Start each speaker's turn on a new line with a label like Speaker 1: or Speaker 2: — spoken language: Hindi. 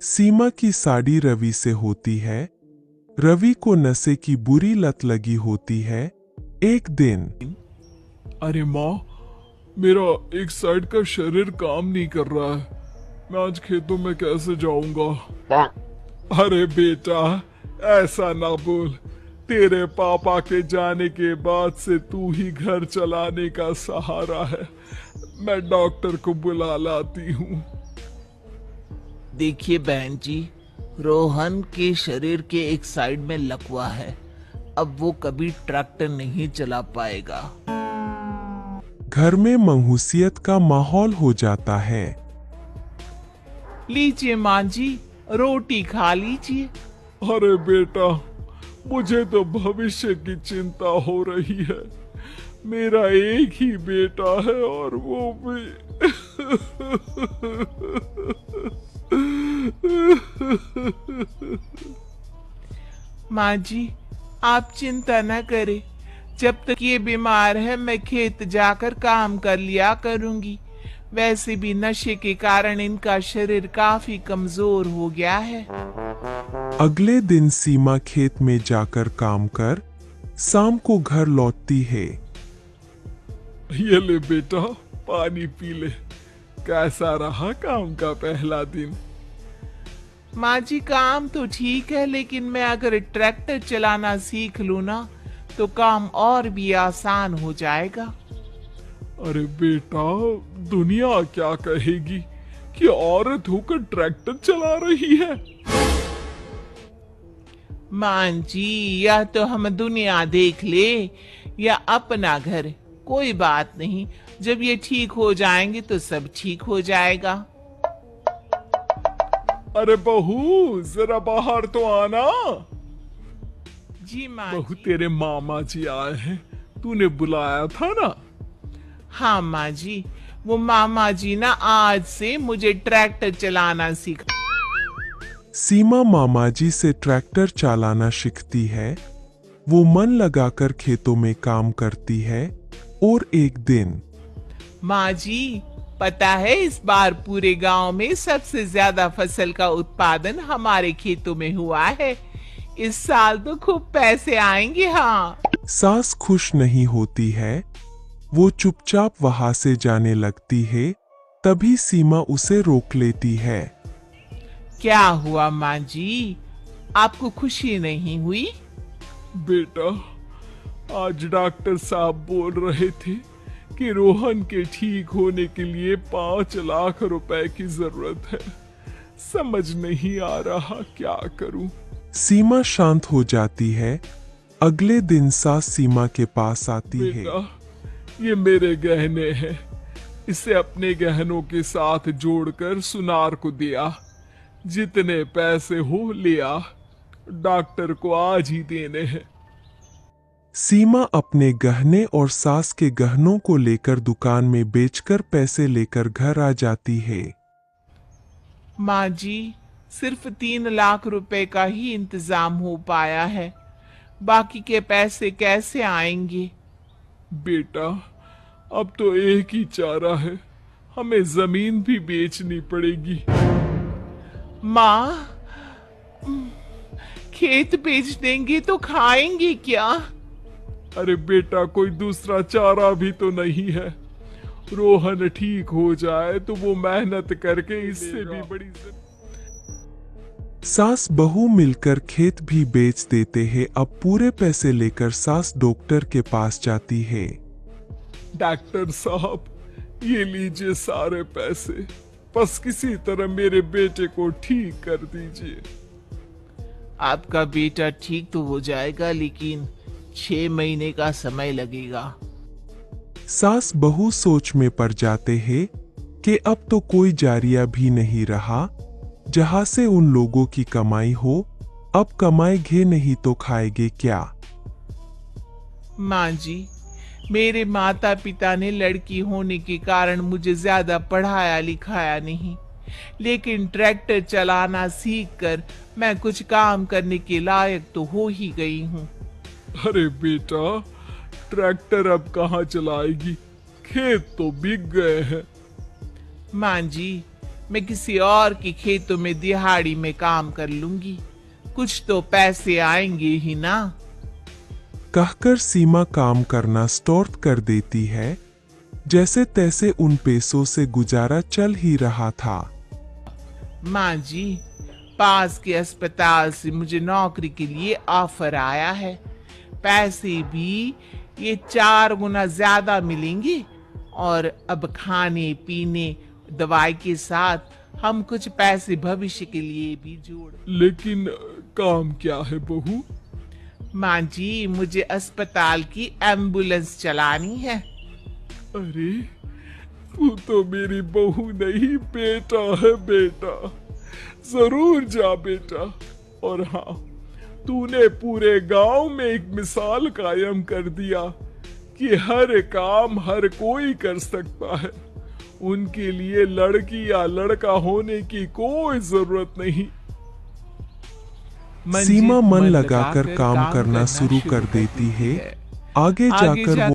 Speaker 1: सीमा की साड़ी रवि से होती है। रवि को नशे की बुरी लत लगी होती है। एक दिन
Speaker 2: अरे माँ, मेरा एक साइड का शरीर काम नहीं कर रहा है। मैं आज खेतों में कैसे जाऊंगा? अरे बेटा, ऐसा ना बोल। तेरे पापा के जाने के बाद से तू ही घर चलाने का सहारा है। मैं डॉक्टर को बुला लाती हूँ।
Speaker 3: देखिए बहन जी, रोहन के शरीर के एक साइड में लकवा है। अब वो कभी ट्रैक्टर नहीं चला पाएगा।
Speaker 1: घर में मंहूसियत का माहौल हो जाता है।
Speaker 3: लीजिए माँ जी, रोटी खा लीजिए।
Speaker 2: अरे बेटा, मुझे तो भविष्य की चिंता हो रही है। मेरा एक ही बेटा है और वो भी
Speaker 3: माँ जी, आप चिंता न करें। जब तक ये बीमार है मैं खेत जाकर काम कर लिया करूंगी। वैसे भी नशे के कारण इनका शरीर काफी कमजोर हो गया है।
Speaker 1: अगले दिन सीमा खेत में जाकर काम कर शाम को घर लौटती है।
Speaker 2: ये ले बेटा, पानी पी ले। कैसा रहा काम का पहला दिन?
Speaker 3: माँ जी, काम तो ठीक है, लेकिन मैं अगर ट्रैक्टर चलाना सीख लूँ ना तो काम और भी आसान हो जाएगा।
Speaker 2: अरे बेटा, दुनिया क्या कहेगी कि औरत होकर ट्रैक्टर चला रही है?
Speaker 3: माँ जी, या तो हम दुनिया देख ले या अपना घर, कोई बात नहीं। जब ये ठीक हो जाएंगे तो सब ठीक हो जाएगा।
Speaker 2: अरे बहू, जरा बाहर तो आना।
Speaker 3: जी माँ
Speaker 2: बहू,
Speaker 3: जी।
Speaker 2: तेरे मामा जी आए हैं। तूने बुलाया था ना?
Speaker 3: हाँ माँ जी, वो मामा जी ना आज से मुझे ट्रैक्टर चलाना सिखा।
Speaker 1: सीमा मामाजी से ट्रैक्टर चलाना सीखती है। वो मन लगाकर खेतों में काम करती है। और एक दिन
Speaker 3: माँ जी, पता है इस बार पूरे गांव में सबसे ज्यादा फसल का उत्पादन हमारे खेतों में हुआ है। इस साल तो खूब पैसे आएंगे। हाँ।
Speaker 1: सास खुश नहीं होती है। वो चुपचाप वहां से जाने लगती है। तभी सीमा उसे रोक लेती है।
Speaker 3: क्या हुआ माँ जी, आपको खुशी नहीं हुई?
Speaker 2: बेटा, आज डॉक्टर साहब बोल रहे थे कि रोहन के ठीक होने के लिए 5 लाख रुपए की जरूरत है। समझ नहीं आ रहा क्या करूं।
Speaker 1: सीमा शांत हो जाती है। अगले दिन सास सीमा के पास आती है।
Speaker 2: बेटा, ये मेरे गहने हैं। इसे अपने गहनों के साथ जोड़कर सुनार को दिया। जितने पैसे हो लिया, डॉक्टर को आज ही देने हैं।
Speaker 1: सीमा अपने गहने और सास के गहनों को लेकर दुकान में बेचकर पैसे लेकर घर आ जाती है।
Speaker 3: माँ जी, सिर्फ 3 लाख रुपए का ही इंतजाम हो पाया है। बाकी के पैसे कैसे आएंगे?
Speaker 2: बेटा, अब तो एक ही चारा है। हमें जमीन भी बेचनी पड़ेगी।
Speaker 3: माँ, खेत बेच देंगे तो खाएंगे क्या?
Speaker 2: अरे बेटा, कोई दूसरा चारा भी तो नहीं है। रोहन ठीक हो जाए तो वो मेहनत करके इससे भी बड़ी
Speaker 1: सास बहू मिलकर खेत भी बेच देते हैं। अब पूरे पैसे लेकर सास डॉक्टर के पास जाती है।
Speaker 2: डॉक्टर साहब, ये लीजिए सारे पैसे। बस किसी तरह मेरे बेटे को ठीक कर दीजिए।
Speaker 3: आपका बेटा ठीक तो हो जाएगा, लेकिन 6 महीने का समय लगेगा।
Speaker 1: सास बहू सोच में पड़ जाते हैं कि अब तो कोई जारिया भी नहीं रहा जहां से उन लोगों की कमाई हो। अब कमाएंगे नहीं तो खाएंगे क्या?
Speaker 3: माँ जी, मेरे माता पिता ने लड़की होने के कारण मुझे ज्यादा पढ़ाया लिखाया नहीं, लेकिन ट्रैक्टर चलाना सीखकर मैं कुछ काम करने के लायक तो हो ही गई हूँ।
Speaker 2: अरे बेटा, ट्रैक्टर अब कहाँ चलाएगी? खेत तो बिक गए हैं।
Speaker 3: माँ जी, मैं किसी और के खेतों में दिहाड़ी में काम कर लूंगी, कुछ तो पैसे आएंगे ही ना।
Speaker 1: कहकर सीमा काम करना स्टार्ट कर देती है। जैसे तैसे उन पैसों से गुजारा चल ही रहा था।
Speaker 3: माँ जी, पास के अस्पताल से मुझे नौकरी के लिए ऑफर आया है। पैसे भी ये 4 गुना ज्यादा मिलेंगे और अब खाने पीने दवाई के साथ हम कुछ पैसे भविष्य के लिए भी जोड़।
Speaker 2: लेकिन काम क्या है बहू?
Speaker 3: माँ जी, मुझे अस्पताल की एम्बुलेंस चलानी है।
Speaker 2: अरे तू तो मेरी बहू नहीं, बेटा है बेटा। जरूर जा बेटा। और हाँ, तूने पूरे गांव में एक मिसाल कायम कर दिया कि हर काम हर कोई कर सकता है। उनके लिए लड़की या लड़का होने की कोई जरूरत नहीं।
Speaker 1: सीमा मन लगाकर काम करना शुरू कर देती है। आगे जाकर वो